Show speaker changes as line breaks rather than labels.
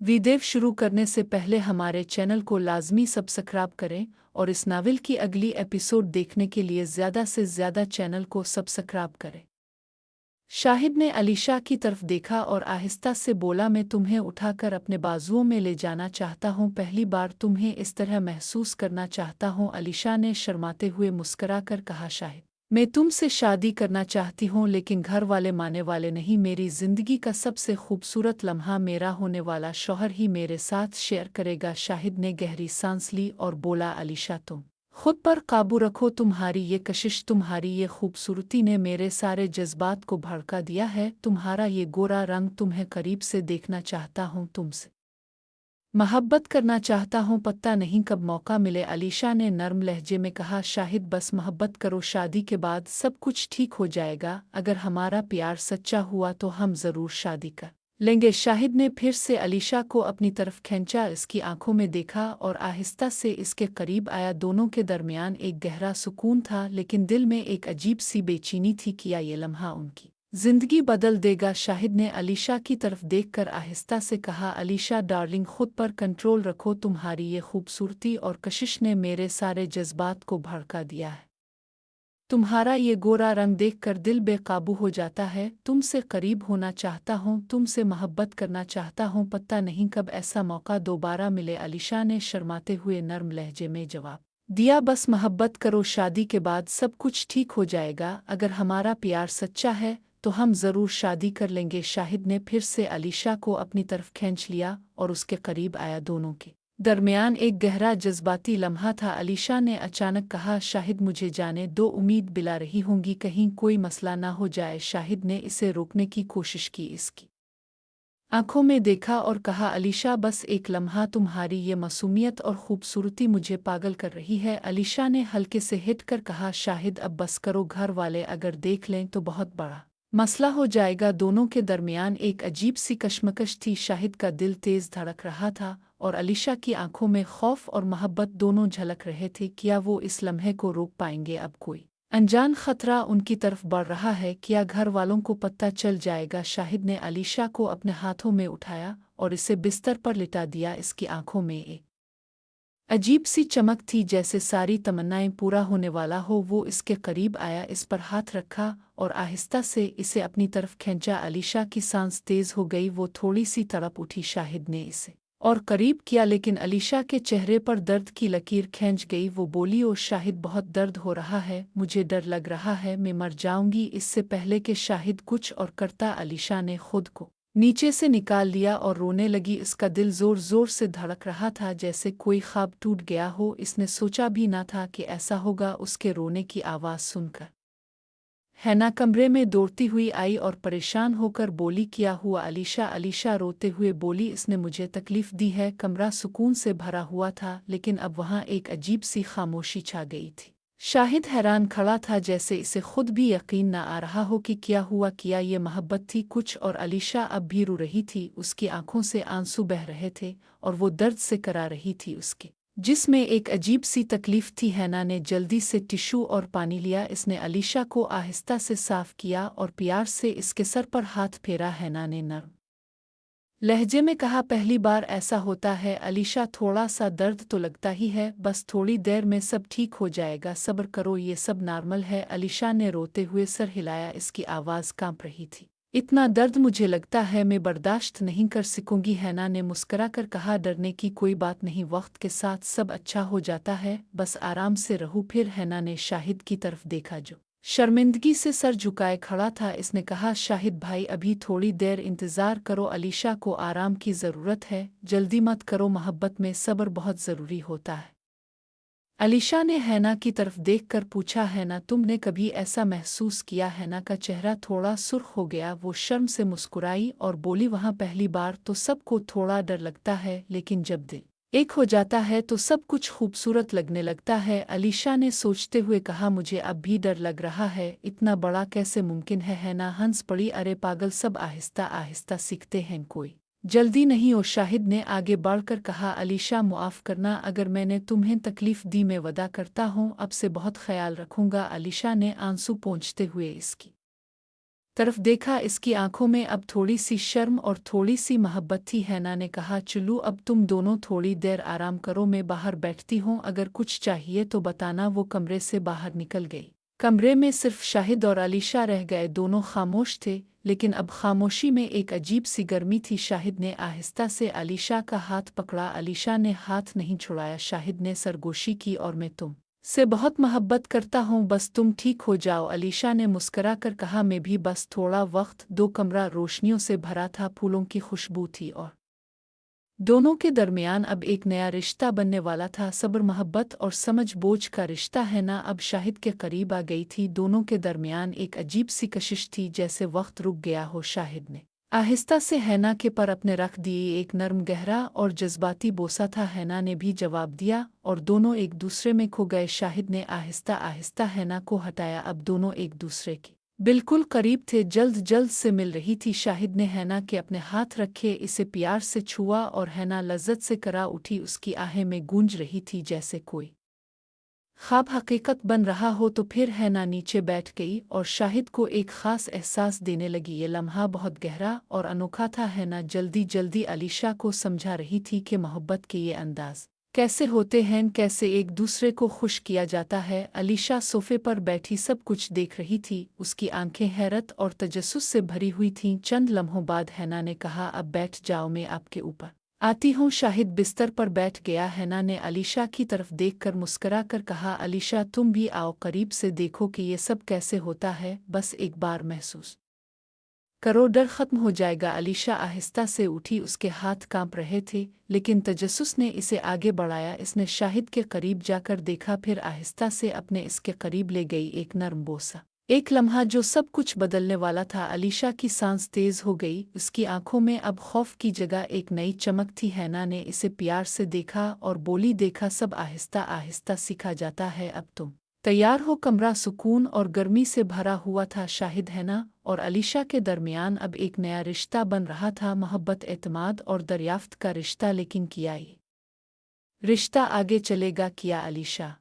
Video शुरू करने से पहले हमारे चैनल को लाजमी सब्सक्राइब करें और इस नावल की अगली एपिसोड देखने के लिए ज़्यादा से ज़्यादा चैनल को सब्सक्राइब करें। शाहिद ने अलीशा की तरफ देखा और आहिस्ता से बोला, मैं तुम्हें उठाकर अपने बाजुओं में ले जाना चाहता हूँ। पहली बार तुम्हें इस तरह महसूस करना चाहता हूँ। अलीशा ने शर्माते हुए मुस्कराकर कहा, शाहिद, मैं तुमसे शादी करना चाहती हूँ लेकिन घर वाले मानने वाले नहीं। मेरी ज़िंदगी का सबसे खूबसूरत लम्हा मेरा होने वाला शौहर ही मेरे साथ शेयर करेगा। शाहिद ने गहरी सांस ली और बोला, अलीशा, तुम खुद पर काबू रखो। तुम्हारी ये कशिश, तुम्हारी ये खूबसूरती ने मेरे सारे जज्बात को भड़का दिया है। तुम्हारा ये गोरा रंग, तुम्हें करीब से देखना चाहता हूँ, तुमसे मोहब्बत करना चाहता हूँ। पता नहीं कब मौका मिले। अलीशा ने नर्म लहजे में कहा, शाहिद, बस मोहब्बत करो, शादी के बाद सब कुछ ठीक हो जाएगा। अगर हमारा प्यार सच्चा हुआ तो हम ज़रूर शादी कर लेंगे। शाहिद ने फिर से अलीशा को अपनी तरफ खींचा, इसकी आंखों में देखा और आहिस्ता से इसके करीब आया। दोनों के दरमियान एक गहरा सुकून था, लेकिन दिल में एक अजीब सी बेचैनी थी। क्या ये लम्हा उनकी जिंदगी बदल देगा? शाहिद ने अलीशा की तरफ देखकर आहिस्ता से कहा, अलीशा डार्लिंग, खुद पर कंट्रोल रखो। तुम्हारी ये खूबसूरती और कशिश ने मेरे सारे जज्बात को भड़का दिया है। तुम्हारा ये गोरा रंग देखकर दिल बेकाबू हो जाता है। तुमसे करीब होना चाहता हूँ, तुमसे मोहब्बत करना चाहता हूँ। पता नहीं कब ऐसा मौका दोबारा मिले। अलीशा ने शर्माते हुए नर्म लहजे में जवाब दिया, बस मोहब्बत करो, शादी के बाद सब कुछ ठीक हो जाएगा। अगर हमारा प्यार सच्चा है तो हम ज़रूर शादी कर लेंगे। शाहिद ने फिर से अलीशा को अपनी तरफ खींच लिया और उसके करीब आया। दोनों के दरमियान एक गहरा जज्बाती लम्हा था। अलीशा ने अचानक कहा, शाहिद, मुझे जाने दो, उम्मीद बिला रही होंगी, कहीं कोई मसला ना हो जाए। शाहिद ने इसे रोकने की कोशिश की, इसकी आंखों में देखा और कहा, अलीशा, बस एक लम्हा, तुम्हारी ये मासूमियत और खूबसूरती मुझे पागल कर रही है। अलीशा ने हल्के से हिट कर कहा, शाहिद, अब बस करो, घर वाले अगर देख लें तो बहुत बड़ा मसला हो जाएगा। दोनों के दरमियान एक अजीब सी कशमकश थी। शाहिद का दिल तेज धड़क रहा था और अलीशा की आंखों में खौफ और मोहब्बत दोनों झलक रहे थे। क्या वो इस लम्हे को रोक पाएंगे? अब कोई अनजान खतरा उनकी तरफ बढ़ रहा है। क्या घर वालों को पता चल जाएगा? शाहिद ने अलीशा को अपने हाथों में उठाया और इसे बिस्तर पर लिटा दिया। इसकी आंखों में एक अजीब सी चमक थी, जैसे सारी तमन्नाएं पूरा होने वाला हो। वो इसके करीब आया, इस पर हाथ रखा और आहिस्ता से इसे अपनी तरफ खींचा। अलीशा की सांस तेज हो गई, वो थोड़ी सी तड़प उठी। शाहिद ने इसे और करीब किया, लेकिन अलीशा के चेहरे पर दर्द की लकीर खींच गई। वो बोली, ओ शाहिद, बहुत दर्द हो रहा है, मुझे डर लग रहा है, मैं मर जाऊंगी। इससे पहले कि शाहिद कुछ और करता, अलीशा ने खुद को नीचे से निकाल लिया और रोने लगी। इसका दिल जोर जोर से धड़क रहा था, जैसे कोई ख्वाब टूट गया हो। इसने सोचा भी ना था कि ऐसा होगा। उसके रोने की आवाज़ सुनकर हैना कमरे में दौड़ती हुई आई और परेशान होकर बोली, क्या हुआ अलीशा? अलीशा रोते हुए बोली, इसने मुझे तकलीफ़ दी है। कमरा सुकून से भरा हुआ था, लेकिन अब वहाँ एक अजीब सी खामोशी छा गई थी। शाहिद हैरान खड़ा था, जैसे इसे खुद भी यकीन न आ रहा हो कि क्या हुआ। क्या ये मोहब्बत थी कुछ? और अलीशा अब भी रो रही थी, उसकी आंखों से आंसू बह रहे थे और वो दर्द से करा रही थी। उसके जिसमें एक अजीब सी तकलीफ थी। हैना ने जल्दी से टिश्यू और पानी लिया। इसने अलीशा को आहिस्ता से साफ किया और प्यार से इसके सर पर हाथ फेरा। हैना ने नर्म लहजे में कहा, पहली बार ऐसा होता है अलीशा, थोड़ा सा दर्द तो लगता ही है, बस थोड़ी देर में सब ठीक हो जाएगा, सब्र करो, ये सब नॉर्मल है। अलीशा ने रोते हुए सर हिलाया, इसकी आवाज़ कांप रही थी। इतना दर्द मुझे लगता है मैं बर्दाश्त नहीं कर सकूंगी। हैना ने मुस्कुराकर कहा, डरने की कोई बात नहीं, वक्त के साथ सब अच्छा हो जाता है, बस आराम से रहो। फिर हैना ने शाहिद की तरफ देखा, जो शर्मिंदगी से सर झुकाए खड़ा था। इसने कहा, शाहिद भाई, अभी थोड़ी देर इंतज़ार करो, अलीशा को आराम की ज़रूरत है, जल्दी मत करो, मोहब्बत में सब्र बहुत ज़रूरी होता है। अलीशा ने हैना की तरफ देखकर पूछा, हैना, तुमने कभी ऐसा महसूस किया? हैना का चेहरा थोड़ा सुर्ख हो गया। वो शर्म से मुस्कुराई और बोली, वहाँ पहली बार तो सबको थोड़ा डर लगता है, लेकिन जब दिल एक हो जाता है तो सब कुछ खूबसूरत लगने लगता है। अलीशा ने सोचते हुए कहा, मुझे अब भी डर लग रहा है, इतना बड़ा कैसे मुमकिन है? हैना हंस पड़ी, अरे पागल, सब आहिस्ता आहिस्ता सीखते हैं, कोई जल्दी नहीं हो। शाहिद ने आगे बढ़कर कहा, अलीशा, मुआफ़ करना अगर मैंने तुम्हें तकलीफ़ दी, मैं वादा करता हूँ अब से बहुत ख्याल रखूंगा। अलीशा ने आंसू पोंछते हुए इसकी तरफ देखा। इसकी आंखों में अब थोड़ी सी शर्म और थोड़ी सी मोहब्बत थी। हैना ने कहा, चलू अब तुम दोनों थोड़ी देर आराम करो, मैं बाहर बैठती हूँ, अगर कुछ चाहिए तो बताना। वो कमरे से बाहर निकल गई। कमरे में सिर्फ शाहिद और अलीशा रह गए। दोनों खामोश थे, लेकिन अब खामोशी में एक अजीब सी गर्मी थी। शाहिद ने आहिस्ता से अलीशा का हाथ पकड़ा। अलीशा ने हाथ नहीं छुड़ाया। शाहिद ने सरगोशी की, और मैं तुम से बहुत मोहब्बत करता हूँ, बस तुम ठीक हो जाओ। अलीशा ने मुस्करा कर कहा, मैं भी, बस थोड़ा वक्त दो। कमरा रोशनियों से भरा था, फूलों की खुशबू थी, और दोनों के दरमियान अब एक नया रिश्ता बनने वाला था। सब्र, मोहब्बत और समझ बोझ का रिश्ता। है ना अब शाहिद के करीब आ गई थी। दोनों के दरमियान एक अजीब सी कशिश थी, जैसे वक्त रुक गया हो। शाहिद ने आहिस्ता से हैना के पर अपने रख दिए। एक नर्म, गहरा और जज्बाती बोसा था। हैना ने भी जवाब दिया, और दोनों एक दूसरे में खो गए। शाहिद ने आहिस्ता आहिस्ता हैना को हटाया। अब दोनों एक दूसरे के बिल्कुल करीब थे, जल्द जल्द से मिल रही थी। शाहिद ने हैना के अपने हाथ रखे, इसे प्यार से छुआ, और हैना लज्जत से करा उठी। उसकी आहें में गूंज रही थी, जैसे कोई ख्वाब हकीकत बन रहा हो। तो फिर हैना नीचे बैठ गई और शाहिद को एक ख़ास एहसास देने लगी। ये लम्हा बहुत गहरा और अनोखा था। हैना जल्दी जल्दी अलीशा को समझा रही थी कि मोहब्बत के ये अंदाज़ कैसे होते हैं, कैसे एक दूसरे को खुश किया जाता है। अलीशा सोफे पर बैठी सब कुछ देख रही थी। उसकी आंखें हैरत और तजस्सुस से भरी हुई थीं। चंद लम्हों बाद हैना ने कहा, अब बैठ जाओ, मैं आपके ऊपर आती हूँ। शाहिद बिस्तर पर बैठ गया। हैना ने अलीशा की तरफ देखकर मुस्करा कर कहा, अलीशा तुम भी आओ, करीब से देखो कि ये सब कैसे होता है, बस एक बार महसूस करो, डर खत्म हो जाएगा। अलीशा आहिस्ता से उठी। उसके हाथ कांप रहे थे, लेकिन तजस्सुस ने इसे आगे बढ़ाया। इसने शाहिद के करीब जाकर देखा, फिर आहिस्ता से अपने इसके करीब ले गई। एक नर्म बोसा, एक लम्हा जो सब कुछ बदलने वाला था। अलीशा की सांस तेज हो गई। उसकी आंखों में अब खौफ की जगह एक नई चमक थी। हैना ने इसे प्यार से देखा और बोली, देखा, सब आहिस्ता आहिस्ता सीखा जाता है, अब तुम तैयार हो। कमरा सुकून और गर्मी से भरा हुआ था। शाहिद, हैना और अलीशा के दरमियान अब एक नया रिश्ता बन रहा था। मोहब्बत, एतमाद और दरियाफ्त का रिश्ता। लेकिन क्या ये रिश्ता आगे चलेगा? क्या अलीशा